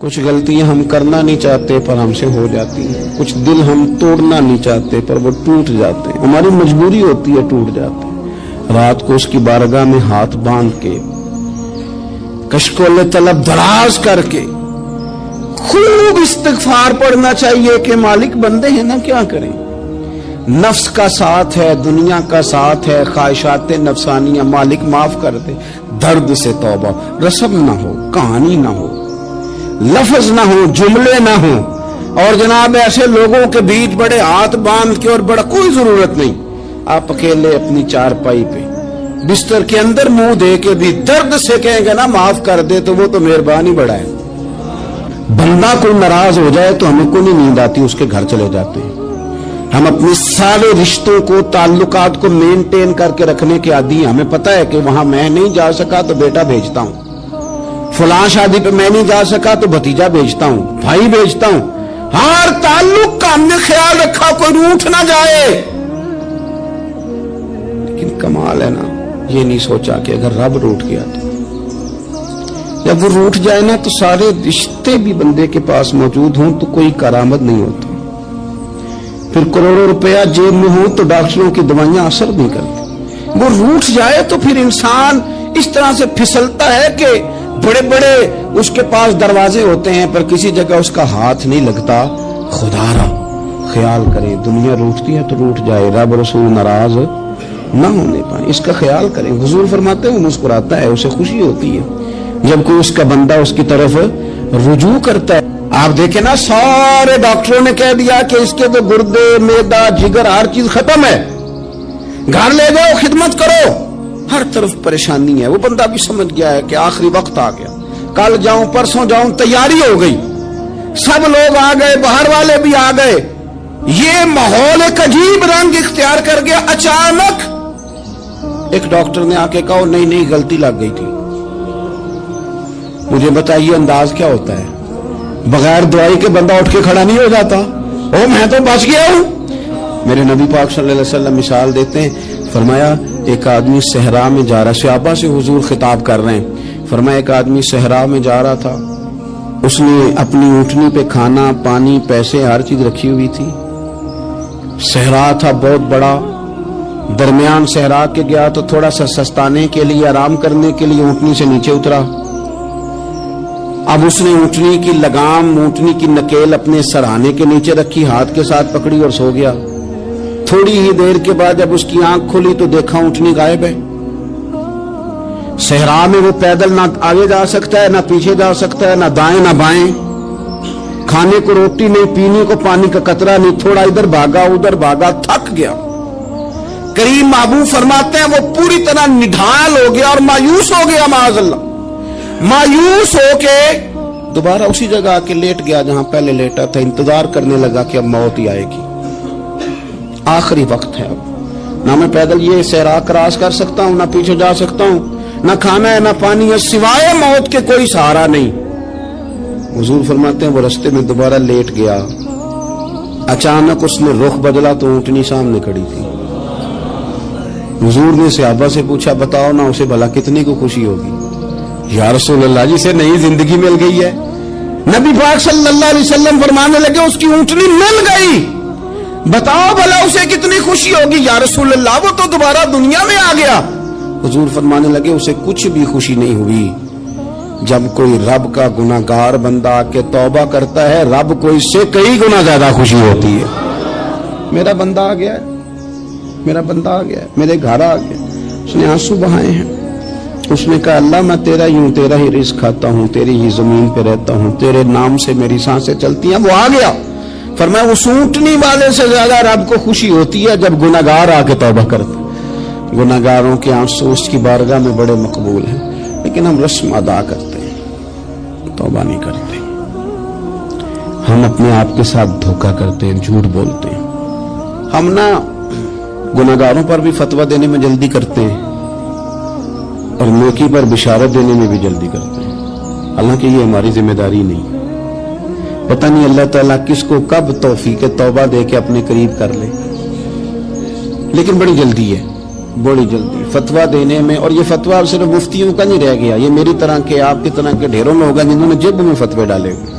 کچھ غلطیاں ہم کرنا نہیں چاہتے پر ہم سے ہو جاتی ہیں، کچھ دل ہم توڑنا نہیں چاہتے پر وہ ٹوٹ جاتے ہیں، ہماری مجبوری ہوتی ہے ٹوٹ جاتے ہیں۔ رات کو اس کی بارگاہ میں ہاتھ باندھ کے کشکول طلب دراز کر کے خوب استغفار پڑھنا چاہیے کہ مالک بندے ہیں نا، کیا کریں، نفس کا ساتھ ہے، دنیا کا ساتھ ہے، خواہشات نفسانیہ، مالک معاف کر دے، درد سے توبہ، رسم نہ ہو، کہانی نہ ہو، لفظ نہ ہو، جملے نہ ہو، اور جناب ایسے لوگوں کے بیچ بڑے ہاتھ باندھ کے اور بڑا کوئی ضرورت نہیں، آپ اکیلے اپنی چارپائی پہ بستر کے اندر منہ دے کے بھی درد سے کہیں گے نا معاف کر دے تو وہ تو مہربانی بڑا ہے۔ بندہ کوئی ناراض ہو جائے تو ہمیں کو نہیں نیند آتی، اس کے گھر چلے جاتے ہیں۔ ہم اپنے سارے رشتوں کو، تعلقات کو مینٹین کر کے رکھنے کے عادی ہیں، ہمیں پتہ ہے کہ وہاں میں نہیں جا سکا تو بیٹا بھیجتا ہوں، فلاں شادی پہ میں نہیں جا سکا تو بھتیجا بھیجتا ہوں، بھائی بھیجتا ہوں، ہر تعلق کا ہم نے خیال رکھا کوئی روٹھ نہ جائے۔ لیکن کمال ہے نا، یہ نہیں سوچا کہ اگر رب روٹھ گیا تو جب وہ روٹھ جائے نا تو سارے رشتے بھی بندے کے پاس موجود ہوں تو کوئی کارآمد نہیں ہوتا، پھر کروڑوں روپیہ جیب میں ہو تو ڈاکٹروں کی دوائیاں اثر نہیں کرتی۔ وہ روٹھ جائے تو پھر انسان اس طرح سے پھسلتا ہے کہ بڑے بڑے اس کے پاس دروازے ہوتے ہیں پر کسی جگہ اس کا ہاتھ نہیں لگتا۔ خدا را خیال کریں، دنیا روٹتی ہے تو روٹھ جائے، رب رسول ناراض نہ ہونے پائیں، اس کا خیال کریں۔ حضور فرماتے ہیں مسکراتا ہے، اسے خوشی ہوتی ہے جب کوئی اس کا بندہ اس کی طرف رجوع کرتا ہے۔ آپ دیکھیں نا، سارے ڈاکٹروں نے کہہ دیا کہ اس کے تو گردے، معدہ، جگر، ہر چیز ختم ہے، گھر لے جاؤ، خدمت کرو، ہر طرف پریشانی ہے۔ وہ بندہ بھی سمجھ گیا ہے کہ آخری وقت آ گیا، کل جاؤں پرسوں جاؤں، تیاری ہو گئی، سب لوگ آ گئے، باہر والے بھی آ گئے، یہ ماحول ایک عجیب رنگ اختیار کر گیا۔ اچانک ایک ڈاکٹر نے آ کے کہا نہیں نہیں غلطی لگ گئی تھی۔ مجھے بتائیے انداز کیا ہوتا ہے؟ بغیر دوائی کے بندہ اٹھ کے کھڑا نہیں ہو جاتا، او میں تو بچ گیا ہوں۔ میرے نبی پاک صلی اللہ علیہ وسلم مثال دیتے ہیں، فرمایا ایک آدمی صحرا میں جا رہا، صحابہ سے حضور خطاب کر رہے ہیں، فرمایا ایک آدمی صحرا میں جا رہا تھا، اس نے اپنی اونٹنی پہ کھانا، پانی، پیسے، ہر چیز رکھی ہوئی تھی، صحرا تھا بہت بڑا، درمیان صحرا کے گیا تو تھوڑا سا سستانے کے لیے، آرام کرنے کے لیے اونٹنی سے نیچے اترا۔ اب اس نے اونٹنی کی لگام، اونٹنی کی نکیل اپنے سرہانے کے نیچے رکھی، ہاتھ کے ساتھ پکڑی اور سو گیا۔ تھوڑی ہی دیر کے بعد جب اس کی آنکھ کھلی تو دیکھا اونٹنی غائب ہے۔ صحرا میں وہ پیدل نہ آگے جا سکتا ہے، نہ پیچھے جا سکتا ہے، نہ دائیں نہ بائیں، کھانے کو روٹی نہیں، پینے کو پانی کا قطرہ نہیں، تھوڑا ادھر بھاگا ادھر بھاگا، تھک گیا۔ کریم محبوب فرماتے ہیں وہ پوری طرح نڈھال ہو گیا اور مایوس ہو گیا، معاذ اللہ، مایوس ہو کے دوبارہ اسی جگہ آ کے لیٹ گیا جہاں پہلے لیٹا تھا، انتظار کرنے لگا کہ اب موت ہی آئے گی، آخری وقت ہے، اب نہ میں پیدل یہ صحرا کراس کر سکتا ہوں، نہ پیچھے جا سکتا ہوں، نہ کھانا ہے نہ پانی ہے، سوائے موت کے کوئی سہارا نہیں۔ حضور فرماتے ہیں وہ رستے میں دوبارہ لیٹ گیا، اچانک اس نے رخ بدلا تو اونٹنی سامنے کھڑی تھی۔ حضور نے صحابہ سے پوچھا بتاؤ نا اسے بھلا کتنی کو خوشی ہوگی؟ یا رسول اللہ جسے نئی زندگی مل گئی ہے۔ نبی پاک صلی اللہ علیہ وسلم فرمانے لگے اس کی اونٹنی مل گئی، بتاؤ بھلا اسے کتنی خوشی ہوگی؟ یا رسول اللہ وہ تو دوبارہ دنیا میں آ گیا۔ حضور فرمانے لگے اسے کچھ بھی خوشی نہیں ہوئی۔ جب کوئی رب کا گناہگار بندہ آ کے توبہ کرتا ہے، رب کو اس سے کئی گنا زیادہ خوشی ہوتی ہے۔ میرا بندہ آ گیا ہے، میرا بندہ آ گیا ہے، میرے گھر آ گیا، اس نے آنسو بہائے ہیں، اس نے کہا اللہ میں تیرا ہی ہوں، تیرا ہی رزق کھاتا ہوں، تیری ہی زمین پہ رہتا ہوں، تیرے نام سے میری سانسیں چلتی ہیں۔ وہ آ گیا۔ فرمایا اس اونٹنی والے سے زیادہ رب کو خوشی ہوتی ہے جب گناہگار آ کے توبہ کرتا۔ گناہگاروں کے آنسو اس کی بارگاہ میں بڑے مقبول ہیں، لیکن ہم رسم ادا کرتے ہیں، توبہ نہیں کرتے۔ ہم اپنے آپ کے ساتھ دھوکہ کرتے ہیں، جھوٹ بولتے ہیں۔ ہم نہ گناہگاروں پر بھی فتویٰ دینے میں جلدی کرتے ہیں اور نیکی پر بشارت دینے میں بھی جلدی کرتے ہیں، حالانکہ یہ ہماری ذمہ داری نہیں۔ پتہ نہیں اللہ تعالیٰ کس کو کب توفیق توبہ دے کے اپنے قریب کر لے، لیکن بڑی جلدی ہے، بڑی جلدی فتویٰ دینے میں۔ اور یہ فتویٰ صرف مفتیوں کا نہیں رہ گیا، یہ میری طرح کے، آپ کی طرح کے ڈھیروں لوگ ہیں جنہوں نے جیب میں فتوے ڈالے ہوئے۔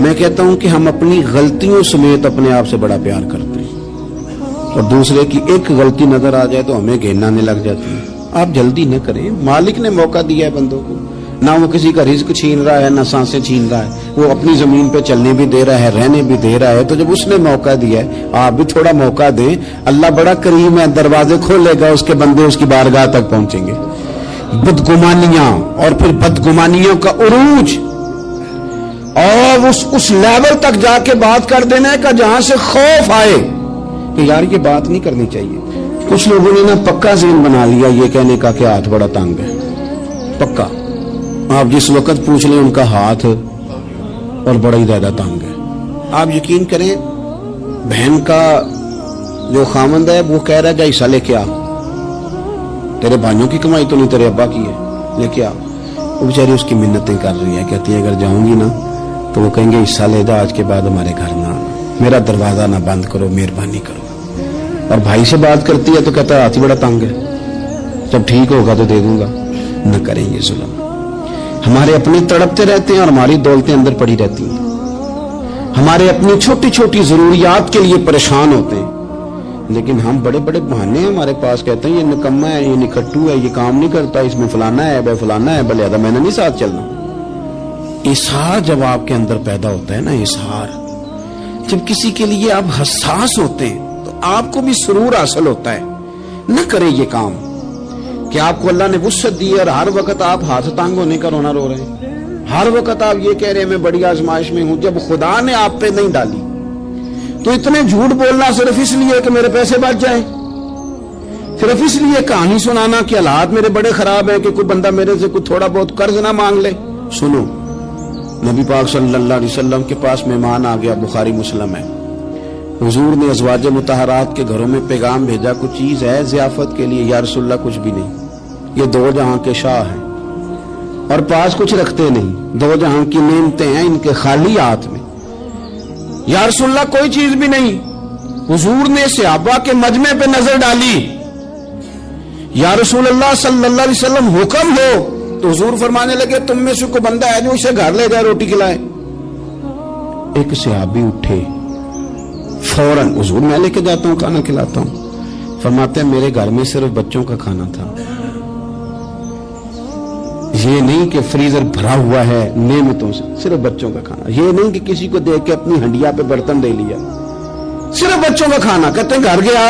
میں کہتا ہوں کہ ہم اپنی غلطیوں سمیت اپنے آپ سے بڑا پیار کرتے ہیں، اور دوسرے کی ایک غلطی نظر آ جائے تو ہمیں گھینانے لگ جاتی ہے۔ آپ جلدی نہ کریں، مالک نے موقع دیا ہے بندوں کو، نہ وہ کسی کا رزق چھین رہا ہے نہ سانسیں چھین رہا ہے، وہ اپنی زمین پہ چلنے بھی دے رہا ہے، رہنے بھی دے رہا ہے، تو جب اس نے موقع دیا ہے آپ بھی تھوڑا موقع دیں۔ اللہ بڑا کریم ہے، دروازے کھولے گا، اس کے بندے اس کی بارگاہ تک پہنچیں گے۔ بدگمانیاں اور پھر بدگمانیوں کا عروج اور اس لیول تک جا کے بات کر دینا ہے کہ جہاں سے خوف آئے کہ یار یہ بات نہیں کرنی چاہیے۔ کچھ لوگوں نے نا پکا ذہن بنا لیا یہ کہنے کا کہ ہاتھ بڑا تنگ ہے، پکا۔ آپ جس وقت پوچھ لیں ان کا ہاتھ اور بڑا ہی زیادہ تنگ ہے۔ آپ یقین کریں، بہن کا جو خامند ہے وہ کہہ رہا ہے جا حصہ لے کے آ، تیرے بھائیوں کی کمائی تو نہیں، تیرے ابا کی ہے، لے کے آ۔ وہ بیچاری اس کی منتیں کر رہی ہے، کہتی ہے اگر جاؤں گی نا تو وہ کہیں گے حصہ لے جا، آج کے بعد ہمارے گھر نہ آنا، میرا دروازہ نہ بند کرو، مہربانی کرو۔ اور بھائی سے بات کرتی ہے تو کہتا ہے ہاتھ ہی بڑا تنگ ہے، جب ٹھیک ہوگا تو دے دوں گا۔ نہ کریں یہ ظلم۔ ہمارے اپنے تڑپتے رہتے ہیں اور ہماری دولتیں اندر پڑی رہتی ہیں، ہمارے اپنی چھوٹی چھوٹی ضروریات کے لیے پریشان ہوتے ہیں، لیکن ہم بڑے بڑے بہانے ہیں ہمارے پاس، کہتے ہیں یہ نکما ہے، یہ نکھٹو ہے، یہ کام نہیں کرتا، اس میں فلانا ہے، بے فلانا ہے، بلے میں نے نہیں ساتھ چلنا۔ اظہار جب آپ کے اندر پیدا ہوتا ہے نا، اظہار جب کسی کے لیے آپ حساس ہوتے ہیں تو آپ کو بھی سرور حاصل ہوتا ہے۔ نہ کریں یہ کام کہ آپ کو اللہ نے وسعت دی اور ہر وقت آپ ہاتھ تانگ ہونے کا رونا رو رہے ہیں، ہر وقت آپ یہ کہہ رہے ہیں میں بڑی آزمائش میں ہوں، جب خدا نے آپ پہ نہیں ڈالی تو اتنے جھوٹ بولنا صرف اس لیے کہ میرے پیسے بچ جائیں، صرف اس لیے کہانی سنانا کہ حالات میرے بڑے خراب ہیں کہ کوئی بندہ میرے سے کوئی تھوڑا بہت قرض نہ مانگ لے۔ سنو، نبی پاک صلی اللہ علیہ وسلم کے پاس مہمان آ گیا، بخاری مسلم ہے، حضور نے ازواج مطہرات کے گھروں میں پیغام بھیجا کچھ چیز ہے ضیافت کے لیے، یا رسول اللہ کچھ بھی نہیں، یہ دو جہاں کے شاہ ہیں اور پاس کچھ رکھتے نہیں، دو جہاں کی نعمتیں ہیں ان کے خالی ہاتھ میں، یا رسول اللہ کوئی چیز بھی نہیں۔ حضور نے صحابہ کے مجمع پہ نظر ڈالی، یا رسول اللہ صلی اللہ علیہ وسلم حکم ہو، تو حضور فرمانے لگے تم میں سے کوئی بندہ ہے جو اسے گھر لے جائے روٹی کھلائے۔ ایک صحابی اٹھے فوراً، حضور میں لے کے جاتا ہوں کھانا کھلاتا ہوں، فرماتے ہیں میرے گھر میں صرف بچوں کا کھانا تھا، یہ نہیں کہ فریزر بھرا ہوا ہے نعمتوں سے، صرف بچوں کا کھانا، یہ نہیں کہ کسی کو دیکھ کے اپنی ہنڈیا پہ برتن دے لیا، صرف بچوں کا کھانا۔ کہتے ہیں گھر گیا،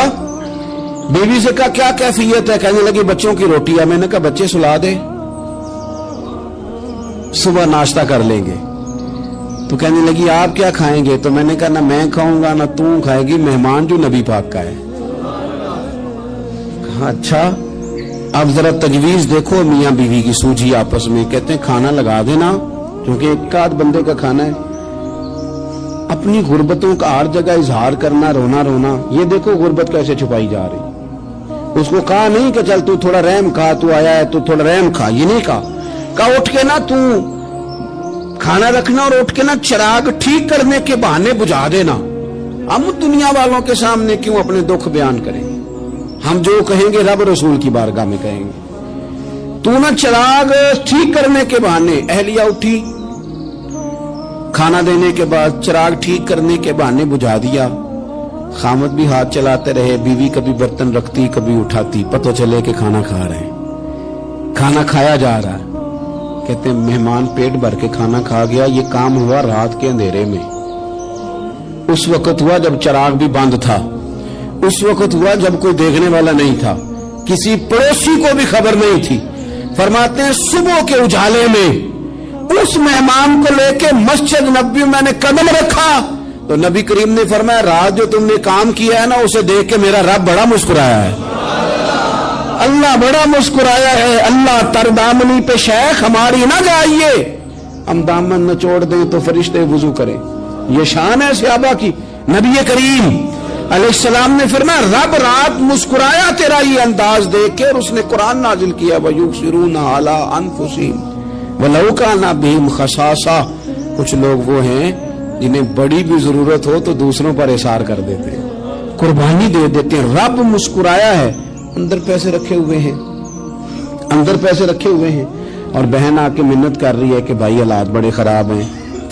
بیوی سے کہا کیا کیفیت ہے، کہنے لگی بچوں کی روٹی ہے۔ میں نے کہا بچے سلا دے، صبح ناشتہ کر لیں گے۔ تو کہنے لگی آپ کیا کھائیں گے؟ تو میں نے کہا نہ میں کھاؤں گا نہ تم کھائے گی، مہمان جو نبی پاک کا ہے۔ کہا اچھا، اب ذرا تجویز دیکھو میاں بیوی کی سوجھی آپس میں۔ کہتے ہیں کھانا لگا دینا، کیونکہ ایک آدھ بندے کا کھانا ہے۔ اپنی غربتوں کا ہر جگہ اظہار کرنا، رونا رونا، یہ دیکھو غربت کیسے چھپائی جا رہی۔ اس کو کہا نہیں کہ چل تو تھوڑا رحم کھا، تو آیا ہے تو تھوڑا رحم کھا، یہ نہیں کہا اٹھ کے نا تو کھانا رکھنا اور اٹھ کے نا چراغ ٹھیک کرنے کے بہانے بجھا دینا۔ ہم دنیا والوں کے سامنے کیوں اپنے دکھ بیان کریں؟ ہم جو کہیں گے رب رسول کی بارگاہ میں کہیں گے۔ تو نا چراغ ٹھیک کرنے کے بہانے، اہلیہ اٹھی کھانا دینے کے بعد چراغ ٹھیک کرنے کے بہانے بجھا دیا۔ خامد بھی ہاتھ چلاتے رہے، بیوی کبھی برتن رکھتی کبھی اٹھاتی، پتہ چلے کہ کھانا کھا رہے ہیں، کھانا کھایا جا رہا ہے۔ کہتے ہیں مہمان پیٹ بھر کے کھانا کھا گیا۔ یہ کام ہوا رات کے اندھیرے میں، اس وقت ہوا جب چراغ بھی بند تھا، اس وقت ہوا جب کوئی دیکھنے والا نہیں تھا، کسی پڑوسی کو بھی خبر نہیں تھی۔ فرماتے ہیں صبح کے اجالے میں اس مہمان کو لے کے مسجد نبوی میں نے قدم رکھا تو نبی کریم نے فرمایا رات جو تم نے کام کیا ہے نا اسے دیکھ کے میرا رب بڑا مسکرایا ہے، اللہ بڑا مسکرایا ہے۔ اللہ تردامنی پہ شیخ ہماری نہ جائیے، ہم دامن نہ چھوڑ دیں تو فرشتے وضو کریں۔ یہ شان ہے صحابہ کی۔ نبی کریم علیہ السلام نے فرمایا رب رات مسکرایا تیرا یہ انداز دیکھ کے، اور اس نے قرآن نازل کیا وَيُبْصِرُونَ عَلَىٰ أَنفُسِهِمْ وَلَوْ كَانَ بِهِمْ خَصَاصَةٌ۔ کچھ لوگ وہ ہیں جنہیں بڑی بھی ضرورت ہو تو دوسروں پر احسار کر دیتے ہیں، قربانی دے دیتے ہیں۔ رب مسکرایا ہے، اندر پیسے رکھے ہوئے ہیں، اندر پیسے رکھے ہوئے ہیں، اور بہن آ کے منت کر رہی ہے کہ بھائی حالات بڑے خراب ہیں،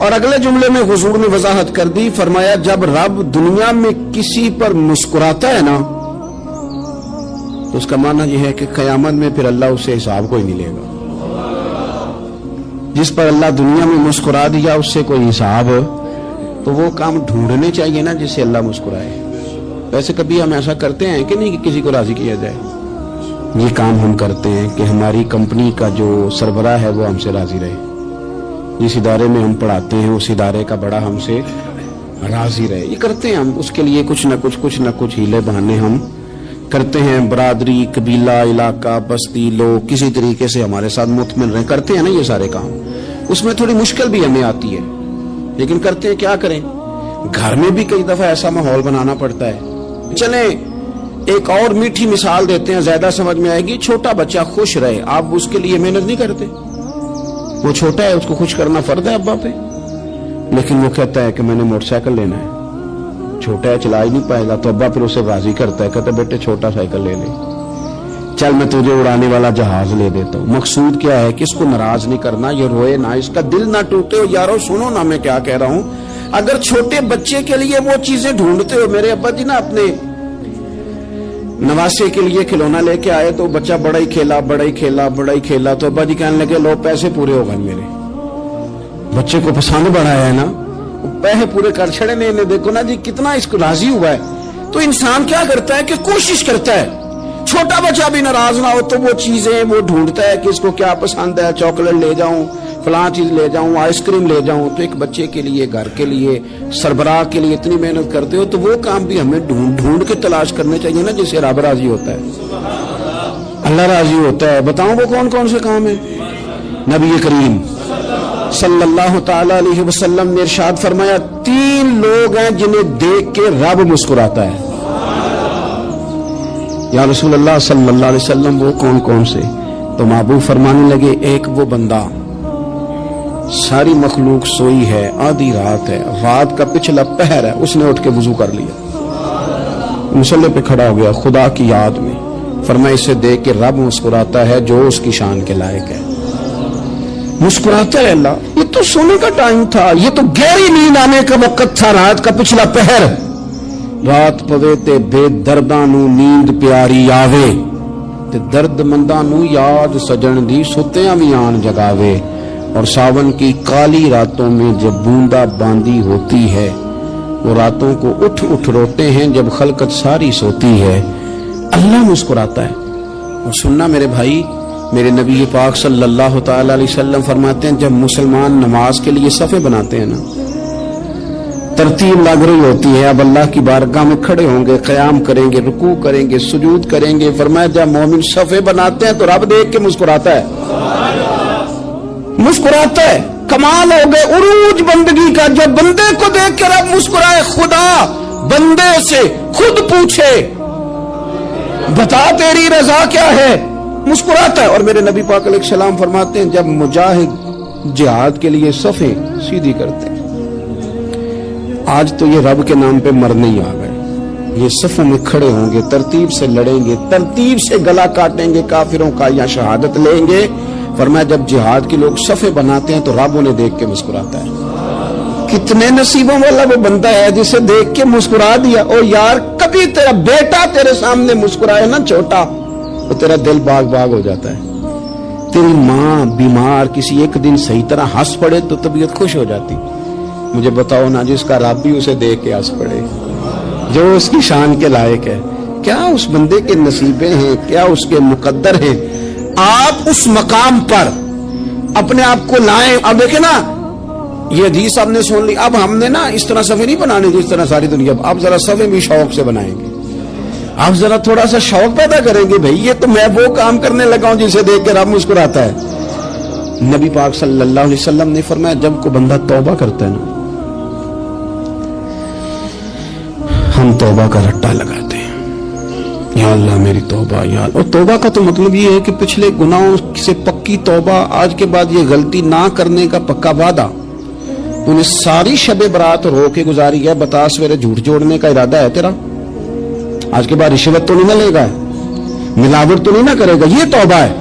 اور اگلے جملے میں حضور نے وضاحت کر دی، فرمایا جب رب دنیا میں کسی پر مسکراتا ہے نا تو اس کا معنی یہ ہے کہ قیامت میں پھر اللہ اسے حساب کوئی نہیں لے گا۔ جس پر اللہ دنیا میں مسکرا دیا اس سے کوئی حساب، تو وہ کام ڈھونڈنے چاہیے نا جس سے اللہ مسکرائے۔ ویسے کبھی ہم ایسا کرتے ہیں کہ نہیں کہ کسی کو راضی کیا جائے؟ یہ کام ہم کرتے ہیں کہ ہماری کمپنی کا جو سربراہ ہے وہ ہم سے راضی رہے، جس ادارے میں ہم پڑھاتے ہیں اس ادارے کا بڑا ہم سے راضی رہے۔ یہ کرتے ہیں ہم، اس کے لیے کچھ نہ کچھ ہیلے بہانے ہم کرتے ہیں۔ برادری، قبیلہ، علاقہ، بستی، لوگ کسی طریقے سے ہمارے ساتھ مطمئن رہیں، کرتے ہیں نا یہ سارے کام۔ اس میں تھوڑی مشکل بھی ہمیں آتی ہے لیکن کرتے ہیں، کیا کریں۔ گھر میں بھی کئی دفعہ ایسا ماحول بنانا پڑتا ہے۔ چلیں ایک اور میٹھی مثال دیتے ہیں، زیادہ سمجھ میں آئے گی۔ چھوٹا بچہ خوش رہے، آپ اس کے لیے محنت نہیں کرتے؟ وہ چھوٹا ہے، اس کو خوش کرنا فرض ہے ابا پہ، لیکن وہ کہتا ہے کہ میں نے موٹر سائیکل لینا ہے۔ چھوٹا ہے، چلا ہی نہیں پائے گا، تو ابا پھر اسے راضی کرتا ہے، کہتا ہے بیٹے چھوٹا سائیکل لے لے، چل میں تجھے اڑانے والا جہاز لے دیتا ہوں۔ مقصود کیا ہے کہ اس کو ناراض نہیں کرنا، یہ روئے نہ، اس کا دل نہ ٹوٹے۔ یارو سنو نا میں کیا کہہ رہا ہوں، اگر چھوٹے بچے کے لیے وہ چیزیں ڈھونڈتے ہو، میرے ابا جی نا اپنے نواسے کے لیے کھلونا لے کے آئے تو بچہ بڑا ہی کھیلا، تو ابا جی کہنے لگے لو پیسے پورے ہو گئے میرے۔ بچے کو پسند بڑا ہے نا، پیسے پورے کر چھڑے نے، انہیں دیکھو نا جی کتنا اس کو راضی ہوا ہے۔ تو انسان کیا کرتا ہے کہ کوشش کرتا ہے، چھوٹا بچہ بھی ناراض نہ ہو تو وہ چیزیں وہ ڈھونڈتا ہے کہ اس کو کیا پسند ہے، چاکلیٹ لے جاؤں، فلاں چیز لے جاؤں، آئس کریم لے جاؤں۔ تو ایک بچے کے لیے، گھر کے لیے، سربراہ کے لیے اتنی محنت کرتے ہو تو وہ کام بھی ہمیں ڈھونڈ کے تلاش کرنے چاہیے نا جس سے رب راضی ہوتا ہے، اللہ راضی ہوتا ہے۔ بتاؤں وہ کون کون سے کام ہیں؟ نبی کریم صلی اللہ تعالی علیہ وسلم نے ارشاد فرمایا 3 لوگ ہیں جنہیں دیکھ کے رب مسکراتا ہے۔ یا رسول اللہ صلی اللہ علیہ وسلم وہ کون کون سے؟ تو محبوب فرمانے لگے ایک وہ بندہ ساری مخلوق سوئی ہے، آدھی رات ہے، رات کا پچھلا پہر ہے، اس نے اٹھ کے وضو کر لیا، مصلی پہ کھڑا ہو گیا خدا کی یاد میں، فرمایا اسے دیکھ کے رب مسکراتا ہے جو اس کی شان کے لائق ہے۔ مسکراتا ہے اللہ۔ یہ تو سونے کا ٹائم تھا، یہ تو گہری نیند آنے کا وقت تھا، رات کا پچھلا پہر۔ رات پوے تے بے درداں نو نیند پیاری آوے، تے درد منداں نو یاد سجن دی ستیاں وی آن جگاوے۔ اور ساون کی کالی راتوں میں جب بوندا باندی ہوتی ہے، وہ راتوں کو اٹھ اٹھ روتے ہیں جب خلقت ساری سوتی ہے۔ اللہ مسکراتا ہے۔ اور سننا میرے بھائی، میرے نبی پاک صلی اللہ تعالی علیہ وسلم فرماتے ہیں جب مسلمان نماز کے لیے صفیں بناتے ہیں نا، ترتیب لگ رہی ہوتی ہے، اب اللہ کی بارگاہ میں کھڑے ہوں گے، قیام کریں گے، رکوع کریں گے، سجود کریں گے، فرمایا جب مومن صفیں بناتے ہیں تو رب دیکھ کے مسکراتا ہے، مسکراتا ہے۔ کمال ہو گئے عروج بندگی کا، جب بندے کو دیکھ کے رب مسکرائے۔ خدا بندے سے خود پوچھے بتا تیری رضا کیا ہے، مسکراتا ہے۔ اور میرے نبی پاک علیہ السلام فرماتے ہیں جب مجاہد جہاد کے لیے صفیں سیدھی کرتے ہیں، آج تو یہ رب کے نام پہ مرنے ہی آ گئے، یہ صفوں میں کھڑے ہوں گے، ترتیب سے لڑیں گے، ترتیب سے گلا کاٹیں گے کافروں کا یا شہادت لیں گے۔ فرمایا جب جہاد کے لوگ صفیں بناتے ہیں تو رب انہیں دیکھ کے مسکراتا ہے۔ کتنے نصیبوں والا وہ بندہ ہے جسے دیکھ کے مسکرا دیا۔ او یار کبھی تیرا بیٹا تیرے سامنے مسکرائے نا چھوٹا، تو تیرا دل باغ باغ ہو جاتا ہے۔ تیری ماں بیمار کسی ایک دن صحیح طرح ہنس پڑے تو طبیعت خوش ہو جاتی۔ مجھے بتاؤ نا جس کا رب بھی اسے دیکھ کے ہنس پڑے، جو اس کی شان کے لائق ہے، کیا اس بندے کے نصیبیں ہیں، کیا اس کے مقدر ہیں۔ آپ اس مقام پر اپنے آپ کو لائیں۔ اب دیکھیں نا یہ حدیث آپ نے سن لی، اب ہم نے نا اس طرح صفیں نہیں بنانے جس طرح ساری دنیا، اب ذرا صفیں بھی شوق سے بنائیں گے، آپ ذرا تھوڑا سا شوق پیدا کریں گے، بھئی یہ تو میں وہ کام کرنے لگا ہوں جسے دیکھ کے رب مسکراتا ہے۔ نبی پاک صلی اللہ علیہ وسلم نے فرمایا جب کوئی بندہ توبہ کرتا ہے نا، ہم توبہ کا رٹا لگاتے ہیں، یا اللہ میری توبہ یا اللہ۔ اور توبہ کا تو مطلب یہ ہے کہ پچھلے گناہوں سے پکی توبہ، آج کے بعد یہ غلطی نہ کرنے کا پکا وعدہ۔ انہیں ساری شب برات رو کے گزاری ہے، بتا سویرے جھوٹ جوڑنے کا ارادہ ہے تیرا، آج کے بعد رشوت تو نہیں نہ لے گا، ملاوٹ تو نہیں نہ کرے گا، یہ توبہ ہے۔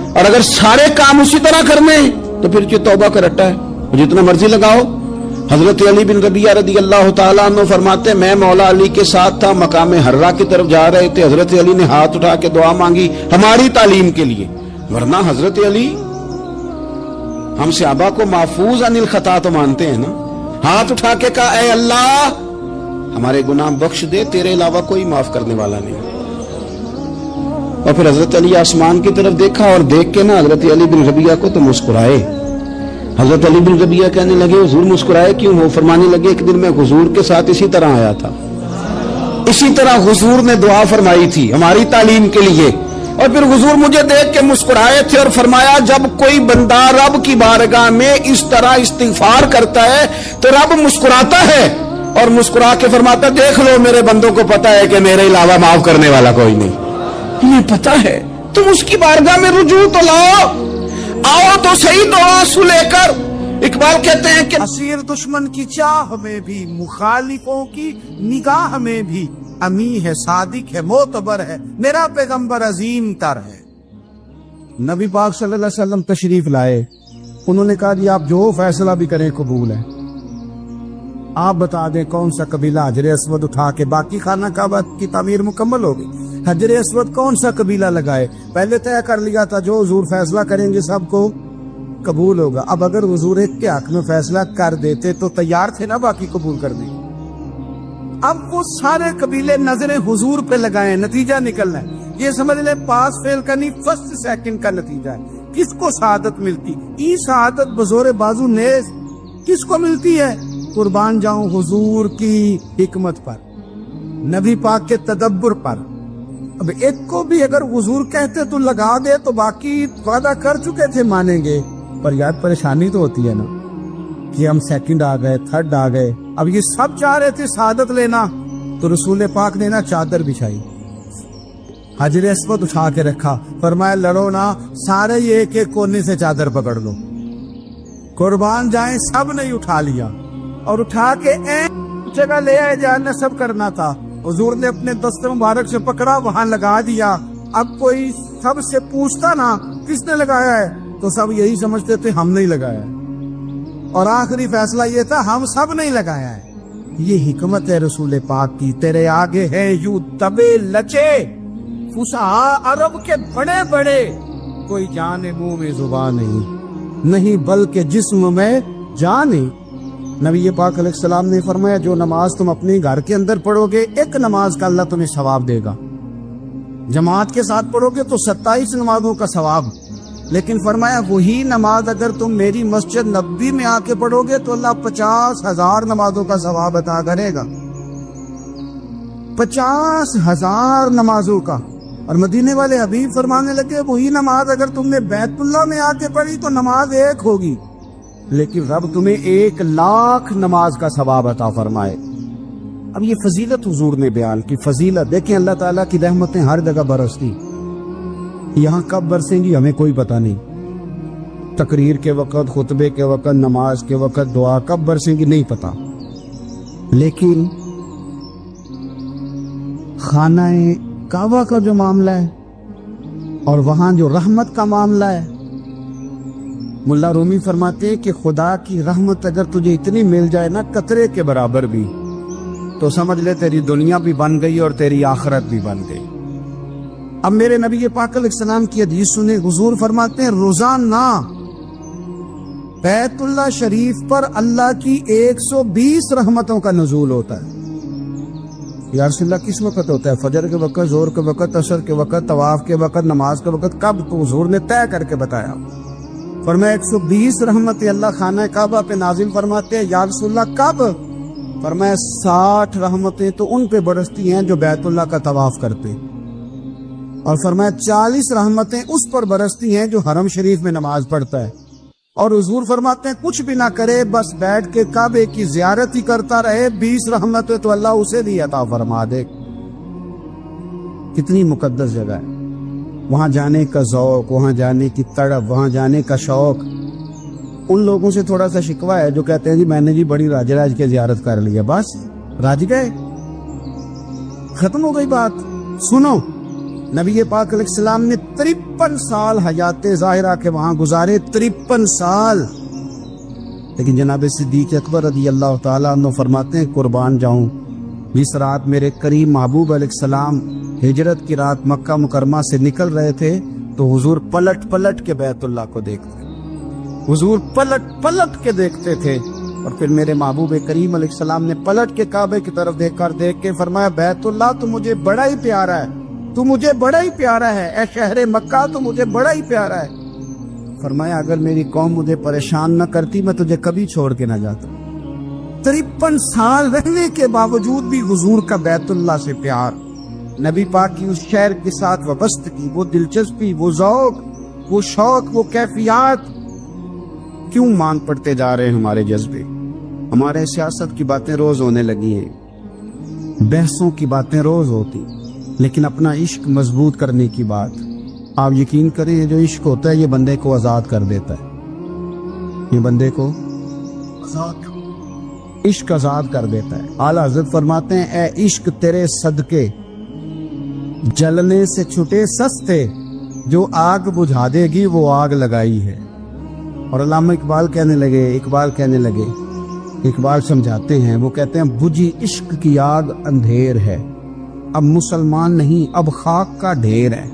اور اگر سارے کام اسی طرح کرنے تو پھر یہ توبہ کا رٹا ہے، جتنا مرضی لگاؤ. حضرت علی بن ربیعہ رضی اللہ تعالیٰ عنہ فرماتے میں مولا علی کے ساتھ تھا, مقام حرہ کی طرف جا رہے تھے, حضرت علی نے ہاتھ اٹھا کے دعا مانگی ہماری تعلیم کے لیے, ورنہ حضرت علی ہم صحابہ کو محفوظ عن الخطا تو مانتے ہیں نا. ہاتھ اٹھا کے کہا اے اللہ ہمارے گناہ بخش دے, تیرے علاوہ کوئی معاف کرنے والا نہیں. اور پھر حضرت علی آسمان کی طرف دیکھا اور دیکھ کے نا حضرت علی بن ربیعہ کو تو مسکرائے. حضرت علی بن ربیعہ کہنے لگے حضور مسکرائے کیوں؟ وہ فرمانے لگے ایک دن میں حضور کے ساتھ اسی طرح آیا تھا, اسی طرح حضور نے دعا فرمائی تھی ہماری تعلیم کے لیے, اور پھر حضور مجھے دیکھ کے مسکرائے تھے اور فرمایا جب کوئی بندہ رب کی بارگاہ میں اس طرح استغفار کرتا ہے تو رب مسکراتا ہے اور مسکرا کے فرماتا دیکھ لو میرے بندوں کو پتا ہے کہ میرے علاوہ معاف کرنے والا کوئی نہیں. یہ پتا ہے تم اس کی بارگاہ میں رجوع تو لاؤ, آؤ تو صحیح دو آنسو لے کر. اقبال کہتے ہیں کہ اسیر دشمن کی چاہ میں بھی, مخالفوں کی نگاہ میں بھی, امی ہے صادق ہے معتبر ہے, میرا پیغمبر عظیم تر ہے. نبی پاک صلی اللہ علیہ وسلم تشریف لائے, انہوں نے کہا جی آپ جو فیصلہ بھی کریں قبول ہے, آپ بتا دیں کون سا قبیلہ حجر اسود اٹھا کے باقی خانہ کعبہ کی تعمیر مکمل ہوگی, حجر اسود کون سا قبیلہ لگائے, پہلے طے کر لیا تھا جو حضور فیصلہ کریں گے سب کو قبول ہوگا. اب اگر حضور ایک کے حق میں فیصلہ کر دیتے تو تیار تھے نا باقی قبول کر دیں. اب وہ سارے قبیلے نظریں حضور پہ لگائیں, نتیجہ نکلنا ہے. یہ سمجھ لیں پاس فیل کا نہیں, فرسٹ سیکنڈ کا نتیجہ ہے. کس کو سعادت ملتی؟ ای سعادت بزور بازو نیز کس کو ملتی ہے؟ قربان جاؤں حضور کی حکمت پر, نبی پاک کے تدبر پر. اب ایک کو بھی اگر حضور کہتے تو لگا دے تو باقی وعدہ کر چکے تھے مانیں گے, پر یار پریشانی تو ہوتی ہے نا کہ ہم سیکنڈ آ گئے, تھرڈ آ گئے. اب یہ سب چاہ رہے تھے سعادت لینا, تو رسول پاک نے نا چادر بچھائی, حجر اسود اٹھا کے رکھا, فرمایا لڑو نا, سارے یہ ایک ایک کونے سے چادر پکڑ لو, قربان جائیں. سب نے اٹھا لیا اور اٹھا کے جگہ لے آئے جہاں نصب کرنا تھا. حضور نے اپنے دست مبارک سے پکڑا, وہاں لگا دیا. اب کوئی سب سے پوچھتا نا کس نے لگایا ہے تو سب یہی سمجھتے تھے ہم نہیں لگایا ہے, اور آخری فیصلہ یہ تھا ہم سب نہیں لگایا ہے. یہ حکمت ہے رسول پاک کی. تیرے آگے ہے یوں دبے لچے فصحا عرب کے بڑے بڑے, کوئی جانے منہ میں زبان نہیں بلکہ جسم میں جان نہیں. نبی پاک علیہ السلام نے فرمایا جو نماز تم اپنے گھر کے اندر پڑھو گے ایک نماز کا اللہ تمہیں ثواب دے گا, جماعت کے ساتھ پڑھو گے تو 27 نمازوں کا ثواب. لیکن فرمایا وہی نماز اگر تم میری مسجد نبوی میں آ کے پڑھو گے تو اللہ 50,000 نمازوں کا ثواب عطا کرے گا, 50,000 نمازوں کا. اور مدینے والے حبیب فرمانے لگے وہی نماز اگر تم نے بیت اللہ میں آ کے پڑھی تو نماز ایک ہوگی, لیکن رب تمہیں 1,00,000 نماز کا ثواب عطا فرمائے. اب یہ فضیلت حضور نے بیان کی, فضیلت دیکھیں. اللہ تعالیٰ کی رحمتیں ہر جگہ برستی, یہاں کب برسیں گی ہمیں کوئی پتہ نہیں. تقریر کے وقت, خطبے کے وقت, نماز کے وقت, دعا کب برسیں گی نہیں پتہ. لیکن خانہ کعبہ کا جو معاملہ ہے اور وہاں جو رحمت کا معاملہ ہے, ملا رومی فرماتے ہیں کہ خدا کی رحمت اگر تجھے اتنی مل جائے نا قطرے کے برابر بھی, تو سمجھ لے تیری دنیا بھی بن گئی اور تیری آخرت بھی بن گئی. اب میرے نبی پاک علیہ السلام کی حدیث سنیں. حضور فرماتے ہیں روزانہ بیت اللہ شریف پر اللہ کی 120 رحمتوں کا نزول ہوتا ہے. یا رسول اللہ کس وقت ہوتا ہے؟ فجر کے وقت, ظہر کے وقت, عصر کے وقت, طواف کے وقت, نماز کے وقت. کب؟ تو حضور نے طے کر کے بتایا. فرمایا 120 رحمتیں اللہ خانہ کعبہ پہ نازل فرماتے ہیں. یا رسول اللہ کب؟ فرمایا 60 رحمتیں تو ان پہ برستی ہیں جو بیت اللہ کا طواف کرتے, اور فرمایا 40 رحمتیں اس پر برستی ہیں جو حرم شریف میں نماز پڑھتا ہے. اور حضور فرماتے ہیں کچھ بھی نہ کرے بس بیٹھ کے کعبے کی زیارت ہی کرتا رہے, 20 رحمتیں تو اللہ اسے بھی عطا فرما دے. کتنی مقدس جگہ ہے, وہاں جانے کا ذوق, وہاں جانے کی تڑپ, وہاں جانے کا شوق. ان لوگوں سے تھوڑا سا شکوہ ہے جو کہتے ہیں جی میں نے جی بڑی راج کے زیارت کر لیا, بس راج گئے, ختم ہو گئی بات. سنو, نبی پاک علیہ السلام نے 53 سال حیات ظاہرہ کے وہاں گزارے, 53 سال. لیکن جناب صدیق اکبر رضی اللہ تعالیٰ عنہ فرماتے ہیں قربان جاؤں جس رات میرے کریم محبوب علیہ السلام ہجرت کی رات مکہ مکرمہ سے نکل رہے تھے تو حضور پلٹ پلٹ کے بیت اللہ کو دیکھتے، حضور پلٹ پلٹ کے دیکھتے تھے، اور پھر میرے محبوب کریم علیہ السلام نے پلٹ کے کعبے کی طرف دیکھ کے فرمایا بیت اللہ تو مجھے بڑا ہی پیارا ہے، تو مجھے بڑا ہی پیارا ہے، اے شہر مکہ تو مجھے بڑا ہی پیارا ہے۔ فرمایا اگر میری قوم مجھے پریشان نہ کرتی میں تجھے کبھی چھوڑ کے نہ جاتا۔ 53 سال رہنے کے باوجود بھی حضور کا بیت اللہ سے پیار، نبی پاک کی اس شہر کے ساتھ وابستگی، وہ دلچسپی، وہ ذوق، وہ شوق، وہ کیفیات کیوں مان پڑتے جا رہے ہیں ہمارے جذبے؟ ہمارے سیاست کی باتیں روز ہونے لگی ہیں، بحثوں کی باتیں روز ہوتی، لیکن اپنا عشق مضبوط کرنے کی بات، آپ یقین کریں یہ جو عشق ہوتا ہے یہ بندے کو آزاد کر دیتا ہے، یہ بندے کو عشق آزاد کر دیتا ہے۔ اعلیٰ حضرت فرماتے ہیں اے عشق تیرے صدقے جلنے سے چھٹے سستے، جو آگ بجھا دے گی وہ آگ لگائی ہے۔ اور علامہ اقبال کہنے لگے اقبال سمجھاتے ہیں، وہ کہتے ہیں بجھی عشق کی آگ اندھیر ہے، اب مسلمان نہیں اب خاک کا ڈھیر ہے۔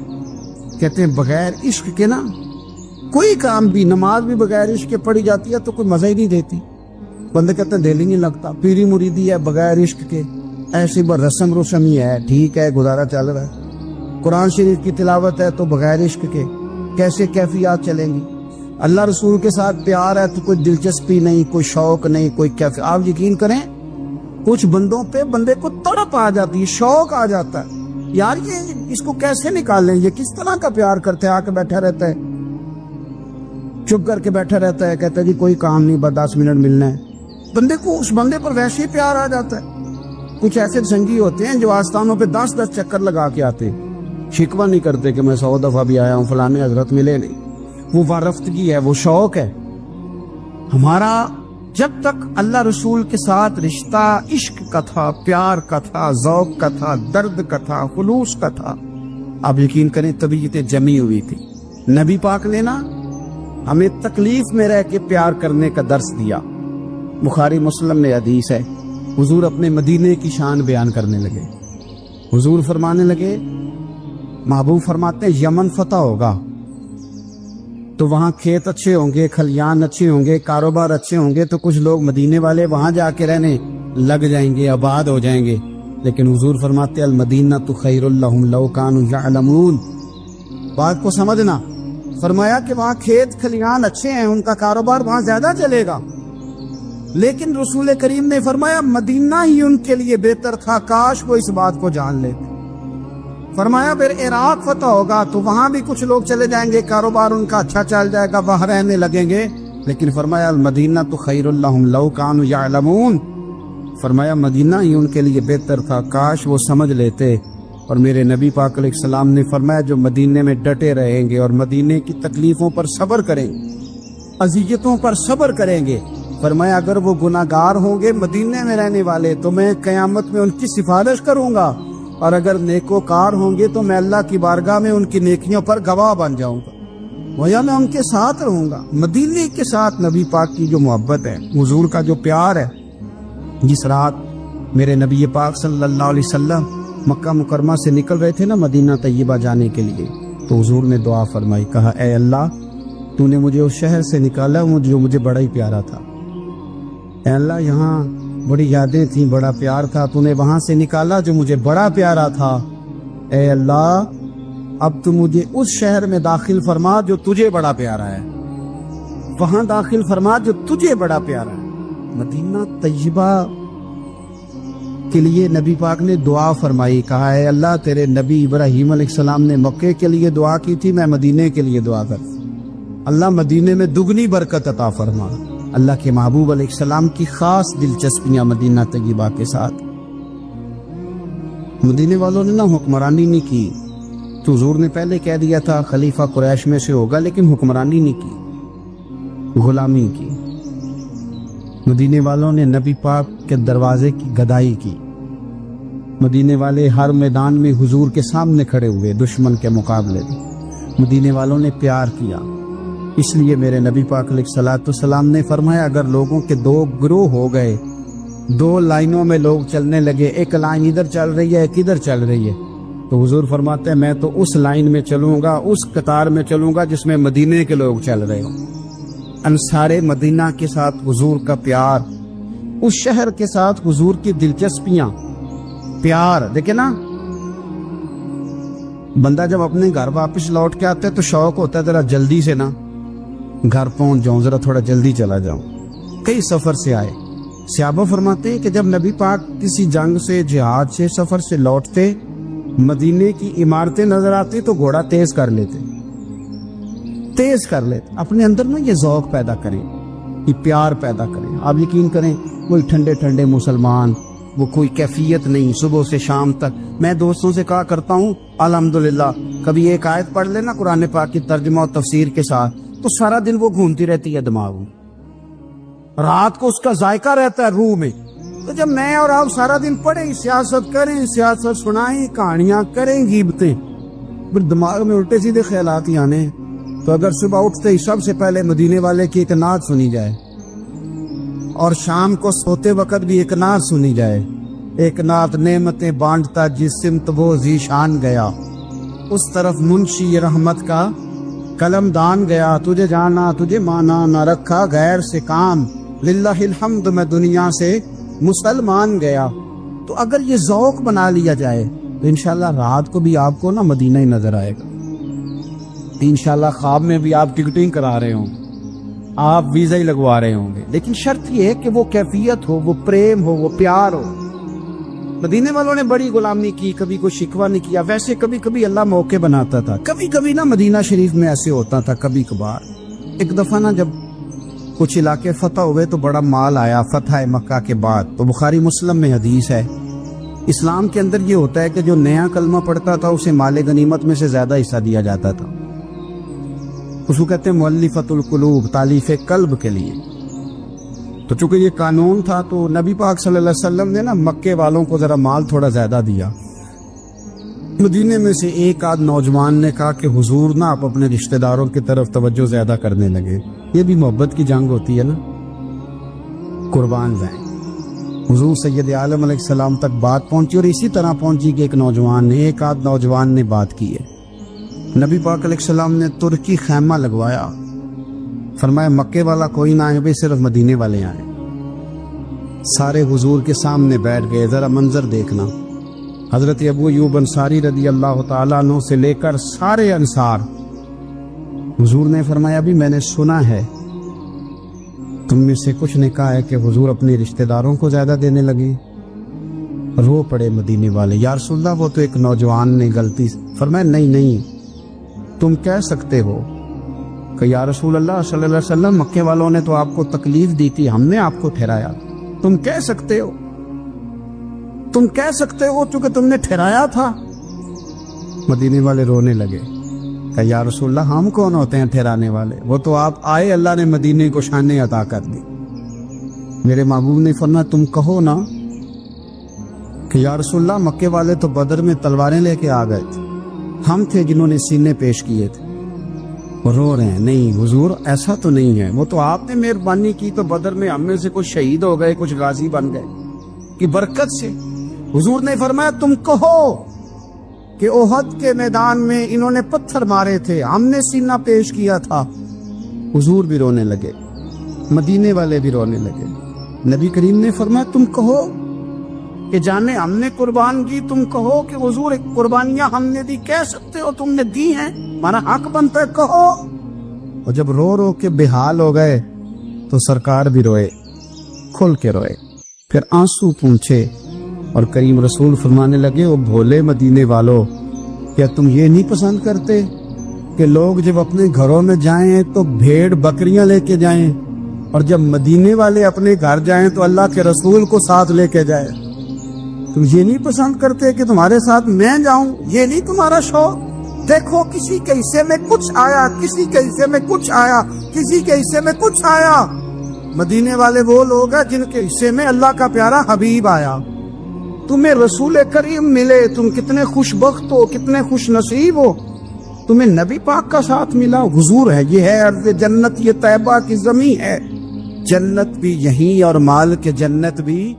کہتے ہیں بغیر عشق کے نا کوئی کام بھی، نماز بھی بغیر عشق کے پڑھی جاتی ہے تو کوئی مزہ ہی نہیں دیتی، بندے کہتے ہیں دل ہی نہیں لگتا، پیری مریدی ہے بغیر عشق کے ایسی رسم ہی ہے، ٹھیک ہے گزارا چل رہا ہے، قرآن شریف کی تلاوت ہے تو بغیر عشق کے کیسے کیفیات چلیں گی؟ اللہ رسول کے ساتھ پیار ہے تو کوئی دلچسپی نہیں، کوئی شوق نہیں، کوئی کیفیت۔ آپ یقین کریں کچھ بندوں پہ بندے کو تڑپ آ جاتی ہے، شوق آ جاتا ہے، یار یہ اس کو کیسے نکالیں، یہ کس طرح کا پیار کرتے ہیں، آ کے بیٹھا رہتا ہے، چپ کر کے بیٹھا رہتا ہے، کہتا ہے جی کوئی کام نہیں بس 10 منٹ ملنا ہے، بندے کو اس بندے پر ویسے ہی پیار آ جاتا ہے۔ کچھ ایسے سنگی ہوتے ہیں جو آستانوں پہ 10 چکر لگا کے آتے ہیں، شکوہ نہیں کرتے کہ میں 100 دفعہ بھی آیا ہوں فلانے حضرت ملے نہیں، وہ وارفتگی ہے، وہ شوق ہے ہمارا۔ جب تک اللہ رسول کے ساتھ رشتہ عشق کا تھا، پیار کا تھا، ذوق کا تھا، درد کا تھا، خلوص کا تھا، آپ یقین کریں طبیعتیں جمی ہوئی تھی۔ نبی پاک نے نا ہمیں تکلیف میں رہ کے پیار کرنے کا درس دیا۔ بخاری مسلم میں حدیث ہے، حضور اپنے مدینے کی شان بیان کرنے لگے، حضور فرمانے لگے، محبوب فرماتے ہیں یمن فتح ہوگا تو وہاں کھیت اچھے ہوں گے، کھلیان اچھے ہوں گے، کاروبار اچھے ہوں گے، تو کچھ لوگ مدینے والے وہاں جا کے رہنے لگ جائیں گے، آباد ہو جائیں گے، لیکن حضور فرماتے المدینہ تو خیر لہم لو کانوا یعلمون۔ بات کو سمجھنا، فرمایا کہ وہاں کھیت کھلیان اچھے ہیں، ان کا کاروبار وہاں زیادہ چلے گا، لیکن رسول کریم نے فرمایا مدینہ ہی ان کے لیے بہتر تھا، کاش وہ اس بات کو جان لیتے۔ فرمایا پھر عراق فتح ہوگا تو وہاں بھی کچھ لوگ چلے جائیں گے، کاروبار ان کا اچھا چل جائے گا، وہاں رہنے لگیں گے، لیکن فرمایا المدینہ تو خیر لہم لو کانوا یعلمون، فرمایا مدینہ ہی ان کے لیے بہتر تھا، کاش وہ سمجھ لیتے۔ اور میرے نبی پاک علیہ السلام نے فرمایا جو مدینے میں ڈٹے رہیں گے اور مدینے کی تکلیفوں پر صبر کریں گے، اذیتوں پر صبر کریں گے، فرمایا اگر وہ گناہگار ہوں گے مدینے میں رہنے والے تو میں قیامت میں ان کی سفارش کروں گا، اور اگر نیکوکار ہوں گے تو میں اللہ کی بارگاہ میں ان کی نیکیوں پر گواہ بن جاؤں گا، ویا میں ان کے ساتھ رہوں گا۔ مدینے کے ساتھ نبی پاک کی جو محبت ہے، حضور کا جو پیار ہے، جس رات میرے نبی پاک صلی اللہ علیہ وسلم مکہ مکرمہ سے نکل رہے تھے نا مدینہ طیبہ جانے کے لیے، تو حضور نے دعا فرمائی، کہا اے اللہ تو نے مجھے اس شہر سے نکالا جو مجھے بڑا ہی پیارا تھا، اے اللہ یہاں بڑی یادیں تھیں، بڑا پیار تھا، تو نے وہاں سے نکالا جو مجھے بڑا پیارا تھا، اے اللہ اب تو مجھے اس شہر میں داخل فرما جو تجھے بڑا پیارا ہے، وہاں داخل فرما جو تجھے بڑا پیارا ہے۔ مدینہ طیبہ کے لیے نبی پاک نے دعا فرمائی، کہا اے اللہ تیرے نبی ابراہیم علیہ السلام نے مکے کے لیے دعا کی تھی، میں مدینے کے لیے دعا کر، اللہ مدینے میں دگنی برکت عطا فرما۔ اللہ کے محبوب علیہ السلام کی خاص دلچسپیاں مدینہ طیبہ کے ساتھ۔ مدینے والوں نے نہ حکمرانی نہیں کی، تو حضور نے پہلے کہہ دیا تھا خلیفہ قریش میں سے ہوگا، لیکن حکمرانی نہیں کی، غلامی کی۔ مدینے والوں نے نبی پاک کے دروازے کی گدائی کی، مدینے والے ہر میدان میں حضور کے سامنے کھڑے ہوئے دشمن کے مقابلے میں، مدینے والوں نے پیار کیا، اس لیے میرے نبی پاک علیہ الصلوۃ والسلام نے فرمایا اگر لوگوں کے دو گروہ ہو گئے، دو لائنوں میں لوگ چلنے لگے، ایک لائن ادھر چل رہی ہے ایک ادھر چل رہی ہے، تو حضور فرماتے ہیں میں تو اس لائن میں چلوں گا، اس قطار میں چلوں گا جس میں مدینے کے لوگ چل رہے ہوں۔ انصار مدینہ کے ساتھ حضور کا پیار، اس شہر کے ساتھ حضور کی دلچسپیاں، پیار دیکھیں نا، بندہ جب اپنے گھر واپس لوٹ کے آتا ہے تو شوق ہوتا ہے ذرا جلدی سے نا گھر پہنچ جاؤں، ذرا تھوڑا جلدی چلا جاؤں۔ کئی سفر سے آئے، صحابہ فرماتے ہیں کہ جب نبی پاک کسی جنگ سے، جہاد سے، سفر سے لوٹتے، مدینے کی عمارتیں نظر آتی تو گھوڑا تیز کر لیتے، اپنے اندر نا یہ ذوق پیدا کریں، یہ پیار پیدا کریں۔ آپ یقین کریں کوئی ٹھنڈے ٹھنڈے مسلمان، وہ کوئی کیفیت نہیں، صبح سے شام تک میں دوستوں سے کہا کرتا ہوں الحمدللہ کبھی ایک آیت پڑھ لینا قرآن پاک کی ترجمہ اور تفسیر کے ساتھ تو سارا دن وہ گھومتی رہتی ہے دماغ میں، رات کو اس کا ذائقہ رہتا ہے روح میں۔ تو جب میں اور آپ سارا دن پڑھیں، سیاست کریں، سیاست سنائیں، کہانیاں کریں، غیبتیں، پھر دماغ میں الٹے سیدھے خیالات ہی آنے، تو اگر صبح اٹھتے ہی سب سے پہلے مدینے والے کی ایک نعت سنی جائے اور شام کو سوتے وقت بھی ایک نعت سنی جائے، ایک نعت نعمتیں بانٹتا جس سمت وہ ذیشان گیا، اس طرف منشی رحمت کا قلم دان گیا، تجھے جانا تجھے مانا نہ رکھا غیر سے کام، للہ الحمد میں دنیا سے مسلمان گیا۔ تو اگر یہ ذوق بنا لیا جائے تو انشاءاللہ رات کو بھی آپ کو نا مدینہ ہی نظر آئے گا، انشاءاللہ خواب میں بھی آپ ٹکٹنگ کرا رہے ہوں، آپ ویزا ہی لگوا رہے ہوں گے، لیکن شرط یہ ہے کہ وہ کیفیت ہو، وہ پریم ہو، وہ پیار ہو۔ مدینے والوں نے بڑی غلامی کی، کبھی کوئی شکوہ نہیں کیا، ویسے کبھی کبھی اللہ موقع بناتا تھا، کبھی کبھی نا مدینہ شریف میں ایسے ہوتا تھا کبھی کبھار۔ ایک دفعہ نا جب کچھ علاقے فتح ہوئے تو بڑا مال آیا فتح مکہ کے بعد، تو بخاری مسلم میں حدیث ہے، اسلام کے اندر یہ ہوتا ہے کہ جو نیا کلمہ پڑھتا تھا اسے مال غنیمت میں سے زیادہ حصہ دیا جاتا تھا، اس کو کہتے ہیں مؤلفۃ القلوب، تالیف قلب کے لیے۔ تو چونکہ یہ قانون تھا تو نبی پاک صلی اللہ علیہ وسلم نے نا مکے والوں کو ذرا مال تھوڑا زیادہ دیا۔ مدینے میں سے ایک آدھ نوجوان نے کہا کہ حضور نا آپ اپنے رشتہ داروں کی طرف توجہ زیادہ کرنے لگے، یہ بھی محبت کی جنگ ہوتی ہے نا، قربان جائیں۔ حضور سید عالم علیہ السلام تک بات پہنچی اور اسی طرح پہنچی کہ ایک آدھ نوجوان نے بات کی ہے۔ نبی پاک علیہ السلام نے ترکی خیمہ لگوایا، فرمایا مکے والا کوئی نہ آئے بھائی، صرف مدینے والے آئیں۔ سارے حضور کے سامنے بیٹھ گئے، ذرا منظر دیکھنا، حضرت ابو ایوب انصاری رضی اللہ تعالیٰ عنہ سے لے کر سارے انصار۔ حضور نے فرمایا بھی میں نے سنا ہے تم میں سے کچھ نے کہا ہے کہ حضور اپنے رشتہ داروں کو زیادہ دینے لگے۔ رو پڑے مدینے والے، یا رسول اللہ وہ تو ایک نوجوان نے غلطی۔ فرمایا نہیں تم کہہ سکتے ہو کہ یا رسول اللہ صلی اللہ علیہ وسلم مکے والوں نے تو آپ کو تکلیف دی تھی، ہم نے آپ کو ٹھہرایا، تم کہہ سکتے ہو چونکہ تم نے ٹھہرایا تھا۔ مدینے والے رونے لگے کہ یا رسول اللہ ہم کون ہوتے ہیں ٹھہرانے والے، وہ تو آپ آئے، اللہ نے مدینے کو شانیں عطا کر دی۔ میرے محبوب نے فرمایا تم کہو نا کہ یا رسول اللہ مکے والے تو بدر میں تلواریں لے کے آ گئے تھے، ہم تھے جنہوں نے سینے پیش کیے تھے۔ وہ رو رہے ہیں، نہیں حضور ایسا تو نہیں ہے، وہ تو آپ نے مہربانی کی تو بدر میں ہم میں سے کچھ شہید ہو گئے، کچھ غازی بن گئے کی برکت سے۔ حضور نے فرمایا تم کہو کہ احد کے میدان میں انہوں نے پتھر مارے تھے، ہم نے سینہ پیش کیا تھا۔ حضور بھی رونے لگے، مدینے والے بھی رونے لگے۔ نبی کریم نے فرمایا تم کہو کہ جانے ہم نے قربان کی، تم کہو کہ حضور ایک قربانیاں ہم نے دی، کہہ سکتے ہو تم نے دی ہیں، ہمارا حق بنتا ہے کہو۔ اور جب رو رو کے بے حال ہو گئے تو سرکار بھی روئے، کھل کے روئے، پھر آنسو پونچھے اور کریم رسول فرمانے لگے او بھولے مدینے والو، کیا تم یہ نہیں پسند کرتے کہ لوگ جب اپنے گھروں میں جائیں تو بھیڑ بکریاں لے کے جائیں، اور جب مدینے والے اپنے گھر جائیں تو اللہ کے رسول کو ساتھ لے کے جائیں؟ تم یہ نہیں پسند کرتے کہ تمہارے ساتھ میں جاؤں؟ یہ نہیں تمہارا شوق؟ دیکھو کسی کے حصے میں کچھ آیا، کسی کے حصے میں کچھ آیا، کسی کے حصے میں کچھ آیا۔ مدینے والے وہ لوگ ہیں جن کے حصے میں اللہ کا پیارا حبیب آیا۔ تمہیں رسول کریم ملے، تم کتنے خوش بخت ہو، کتنے خوش نصیب ہو۔ تمہیں نبی پاک کا ساتھ ملا؟ حضور ہے، یہ ہے ارض جنت، یہ طیبہ کی زمین ہے، جنت بھی یہیں اور مال کے جنت بھی